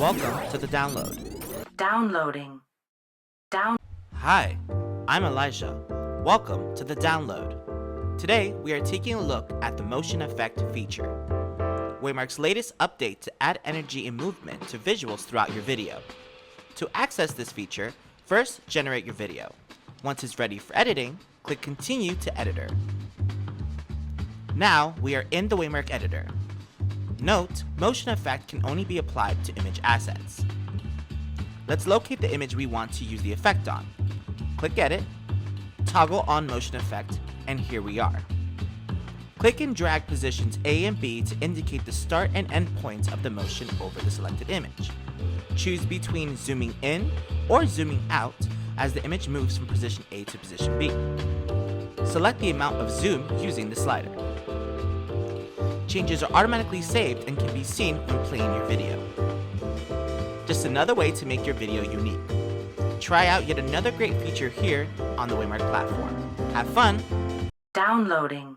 Welcome to the download. Downloading. Hi, I'm Elijah. Welcome to the download. Today, we are taking a look at the motion effect feature, Waymark's latest update to add energy and movement to visuals throughout your video. To access this feature, first generate your video. Once it's ready for editing, click Continue to Editor. Now, we are in the Waymark editor. Note, motion effect can only be applied to image assets. Let's locate the image we want to use the effect on. Click Edit, toggle on motion effect, and here we are. Click and drag positions A and B to indicate the start and end points of the motion over the selected image. Choose between zooming in or zooming out as the image moves from position A to position B. Select the amount of zoom using the slider. Changes are automatically saved and can be seen when playing your video. Just another way to make your video unique. Try out yet another great feature here on the Waymark platform. Have fun! Downloading.